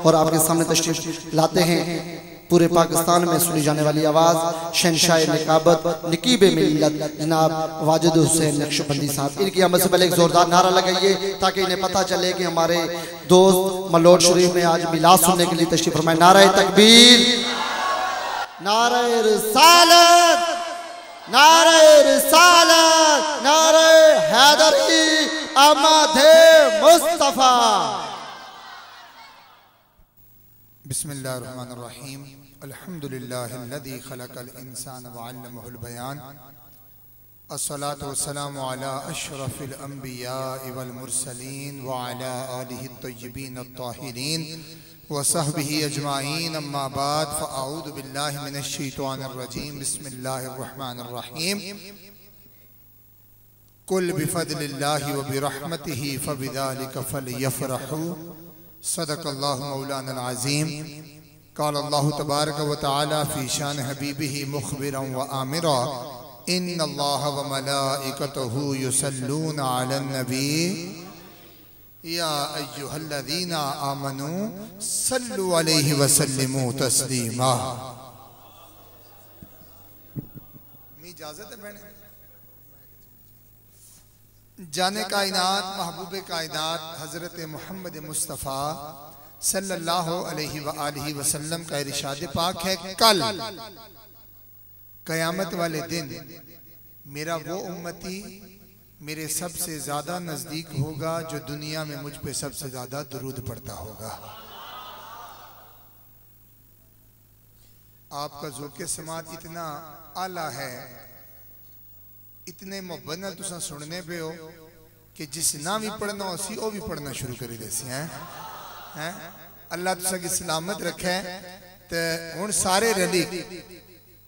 और आपके सामने तशरीफ लाते हैं पूरे पाकिस्तान में सुनी जाने वाली आवाज़ शहंशाह निकाबत नकीब मिल्लत जनाब वाजिद हुसैन नक्शबंदी साहब। इनकी आमद से पहले एक जोरदार नारा लगाइए ताकि इन्हें पता चले कि हमारे दोस्त मलोट शरीफ में आज मिलाद सुनने के लिए तशरीफ फरमाए। नारा तकबीर, नारा रिसालत, नारा रिसालत, नारा हैदरी अहमद मुस्तफा। बिस्मिल्लाहिर्रहमानिर्रहीम अल्हम्दुलिल्लाहिल्लज़ी खलक़ल इंसान व अल्लमहुल बयान अस्सलातु वस्सलामु अला अशरफिल अंबिया वल मुरसलीन व अला आलिहि तय्यिबीन अत्ताहिरीन व सहबिही अजमाइन अम्मा बाद फ़अऊज़ु बिल्लाहि मिनश शैतानिर रजीम बिस्मिल्लाहिर्रहमानिर्रहीम कुल बिफ़ज़लिल्लाहि व बिरहमतिही फ़बिज़ालिका फ़लयफ़रहू सदक़ल्लाहु मौलाना अज़ीम। क़ाल अल्लाहु तबारक व तआला फ़ी शान हबीबिही मुख़बिरन व आमिरा इन्नल्लाह व मलाइकतहु युसल्लूना अलन नबी या अय्युहल्लज़ीना आमनू सल्लु अलैहि व सल्लिमू तस्लीमा। इजाज़त है बहने। जाने कायनात महबूब कायनात हज़रत मोहम्मद मुस्तफ़ा सल्लल्लाहु अलैहि व आलिहि वसल्लम का इरशाद पाक है, कल क़यामत वाले दिन मेरा वो उम्मती मेरे सबसे ज्यादा नजदीक होगा जो दुनिया में मुझ पे सबसे ज्यादा दुरूद पढ़ता होगा। आपका ज़ौक़े समात इतना आला है, इतने मुबन्नल तुसा सुनने पे हो कि जिस ना भी पढ़ना उसी वो भी पढ़ना शुरू करी देसी हैं। अल्लाह तुसा की सलामत रखे। ते हुण सारे रली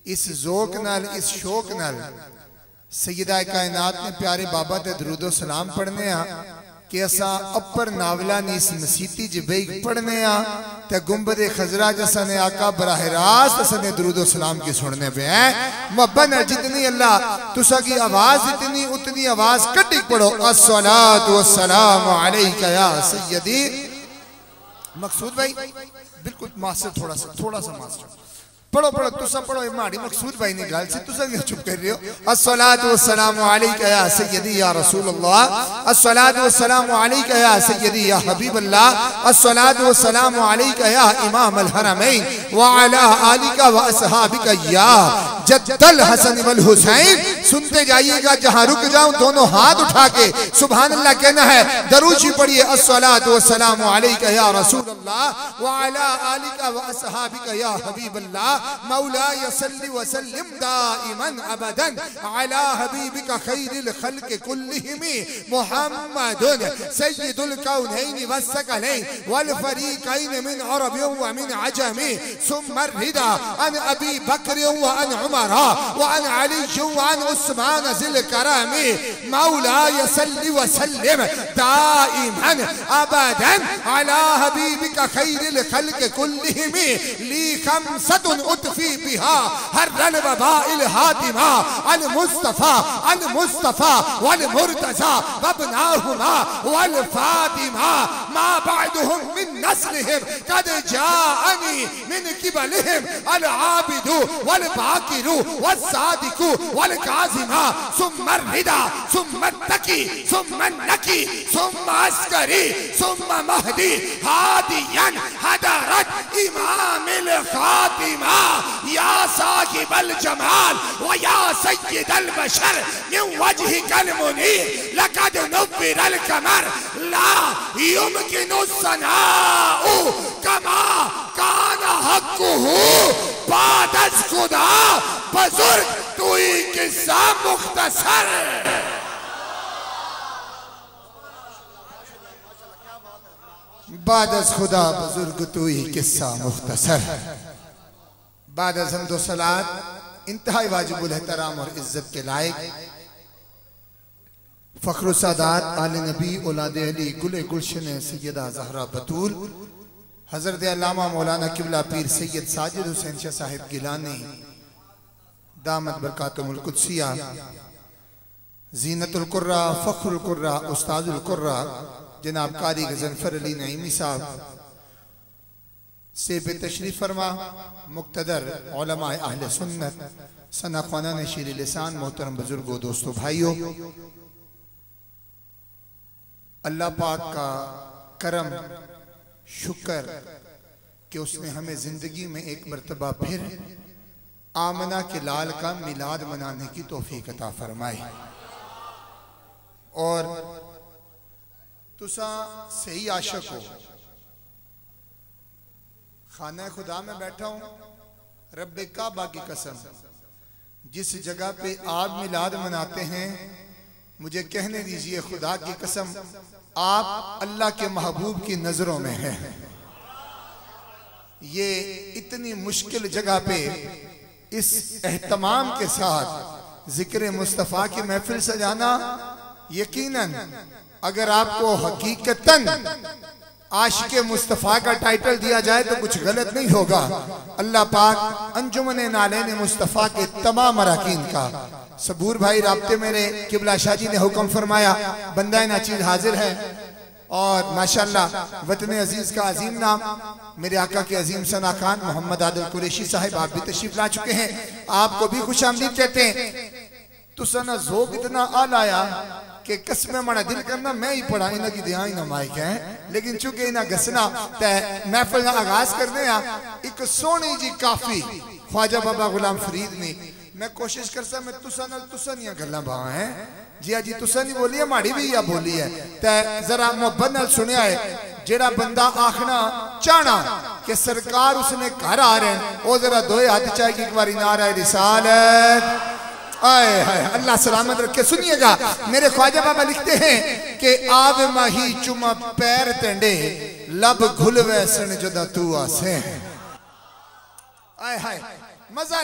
इस ज़ौक़ नाल इस शौक नाल सैयदा कायनात ने प्यारे बाबा ते दरूदो सलाम पढ़ने आ कि असा अपर नावला नी इस मसीती च बेई पढ़ने आ ते गुंबद खजरा जैसा ने आका बराह रास्त असने दरूदो सलाम की सुनने पे हैं। मुहब्बत है जितनी अल्लाह तुसा की आवाज इतनी उतनी आवाज कटी पढ़ो। अस्सलातु वस्सलामु अलैका या सय्यदी। मकसूद भाई बिल्कुल मास्टर थोड़ा सा मास्टर पढ़ो तुसा पढ़ो। माड़ी मकसूद भाई ने गाल से तुसा क्यों चुप कर रहे हो। अस्सलातु वस्सलामु अलैका या सय्यदी या रसूलल्लाह, अस्सलातु वस्सलामु अलैका या सय्यदी या हबीबल्लाह, अस्सलातु वस्सलामु अलैका या इमाम अल हरमैन व अला आलिका व अस्हाबिका या जद्दल हसन वल हुसैन। सुनते जाइएगा, जहां रुक जाऊं दोनों हाथ उठा के सुभान अल्लाह कहना है। दरूद पढ़िए। अस्सलातु वस्सलामु अलैका या रसूलल्लाह व अला आलिका व अस्हाबिका या हबीबल्लाह मौलाया सल्लि व सल्लिम दाइमन अबदन अला हबीबिका खैरिल खल्क़ि कुल्लिहिम मुहम्मदुन सय्यिदुल कौनैन वस्सक़लैन वल फरीक़ैन मिन अरबि व मिन अजमि सुम्मा रिदा अन अबी बकर व अन उमर व अन अली व अन उस्मान ज़िल करमी मौलाया सल्लि व सल्लिम दाइमन अबदन अला हबीबिका खैरिल खल्क़ि कुल्लिहिम ली खमसतुन उत्फी बिहा हर्रन वबाइल हातिमा अल मुस्तफा वल मुर्तजा वबनाहुमा वल फातिमा मा बअदहुम मिन नस्लिहिम कद जाअनी मिन किबलिहिम अल आबिदु वल बाकिरु वस सादिकु वल काज़िमा सुम्मा रिदा सुम्मा तकी सुम्मा नकी सुम्मा अस्करी सुम्मा महदी हादियन हदरत इमामिल खातिमा या साहिबल जमाल व या सय्यिदल बशर मिन वजहिकल मुनीर लक़द नुव्विरल कमर ला युमकिनु सनाउ कमा काना हक़्क़ुहु बादस खुदा बुजुर्ग तू ही किस्सा मुख्तसर। बादस खुदा बुजुर्ग तू ही किस्सा मुख्तसर। बाद हम्द व सलात इंतहाई वाजिबुल एहतराम और इज्जत के लायक फ़ख्र सादात आले नबी औलाद अली गुले गुलशन सैयदा ज़हरा बतूल हज़रत अल्लामा मौलाना किबला पीर सैयद साजिद हुसैन शाह साहिब गिलानी दामत बरकातुहुल कुद्सिया ज़ीनतुल कुर्रा फ़ख्रुल कुर्रा उस्ताजुल कुर्रा जनाब कारी गज़नफ़र अली नईमी साहब से बेतशरीफ फरमा मुक्तदर उलमा अहले सुन्नत सना ख़वानान शीर लिसान मोहतरम बुजुर्गों दोस्तों भाइयों, अल्लाह पाक का करम शुक्र कि उसने हमें जिंदगी में एक मर्तबा फिर आमना के लाल का मिलाद मनाने की तौफीक अता फरमाई। और तुसा सही आशिक हो, खाना खुदा में बैठा हूं, रब्बे काबा की कसम जिस जगह पे आप मिलाद मनाते हैं, मुझे कहने दीजिए खुदा की कसम आप अल्लाह के महबूब की नजरों में हैं। ये इतनी मुश्किल जगह पे इस एहतमाम के साथ जिक्र मुस्तफ़ा की महफिल सजाना, यकीनन अगर आपको हकीकतन आशिक़े मुस्तफ़ा का टाइटल दिया जाए तो कुछ गलत नहीं होगा। अल्लाह पाक अंजुमन नालेन मुस्तफ़ा के तमाम अरकान का सबूर भाई राब्ते मेरे किबला शाह जी ने हुक्म फरमाया, बंदा नाचीज हाजिर है और माशाअल्लाह वतन अजीज का अजीम नाम मेरे आका के अजीम सना खान मोहम्मद आदिल कुरैशी साहब आप भी तशरीफ ला चुके हैं, आपको भी खुश आमदीद कहते हैं। तो सना जोक इतना आलाया कि कसम मना दिल करना मैं ही पढ़ा, इन्हें की ध्यान ना माइक है, लेकिन चूंकि इन्हें घसना तय महफिल का आगाज करने एक सोनी जी काफी ख्वाजा बाबा गुलाम फरीद ने मैं कोशिश करता मैं तुसा नहीं गल्ला बा है जी जी तुसा नहीं बोली है, माड़ी भी या बोली है तै जरा मोहब्बत नाल सुनिया है। जेड़ा बंदा आखना चाहना कि सरकार उसने घर आ रहे हैं, वो जरा दो हाथ चाहिए एक बार नारा रिसालत आए हाय अल्लाह सलामत रखे। सुनिएगा मेरे ख्वाजा बाबा लिखते हैं कि आवे माही चुमा पैर तेंडे लब घुल वैसन जदा तू आसे। आए हाय मजा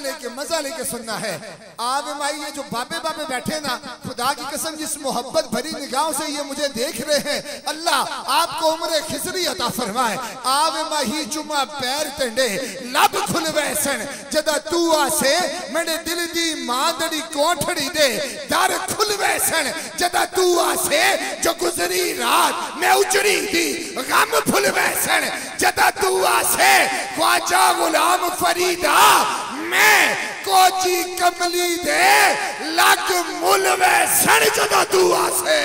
लेके सुनना है। आवे माही ये जो बाबे बाबे बैठे ना, खुदा की कसम जिस मोहब्बत भरी निगाहों से ये मुझे देख रहे हैं, अल्लाह आपको उम्र खिसरी अता फरमाए। आवे माही चुमा पैर तेंडे लब खुल वैसन जदा तू आसे, मेरे दिल दी मादड़ी कोठड़ी दे दर खुल वैसन जदा तू आसे, जो गुजरी रात मैं उजड़ी दी गम फुल वैसन जदा तू आसे। ख्वाजा गुलाम फरीदा मैं कोची कमली दे लग मुल वैसन जदा तू आसे।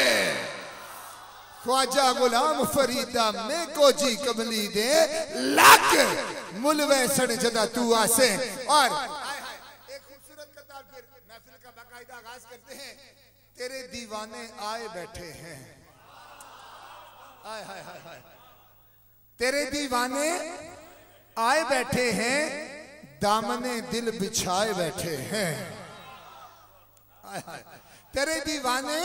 ख्वाजा गुलाम फरीदा मैं कोची कमली दे लग मुल वैसन जदा तू आसे। और एक खूबसूरत कतार फिर महफिल का बाकायदा आगाज करते हैं। तेरे दीवाने आए बैठे हैं, आए हाय हाय हाय, तेरे दीवाने आए बैठे हैं, दामने दिल बिछाए बैठे हैं। तेरे दीवाने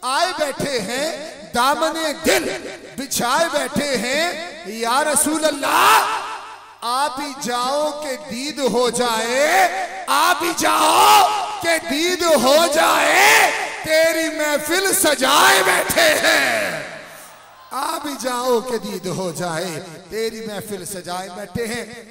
आए बैठे हैं, दामने दिल बिछाए बैठे हैं। या रसूल अल्लाह आप ही जाओ के दीद हो जाए, आप ही जाओ के दीद हो जाए, तेरी महफिल सजाए बैठे हैं। आप ही जाओ के दीद हो जाए, तेरी महफिल सजाए बैठे हैं।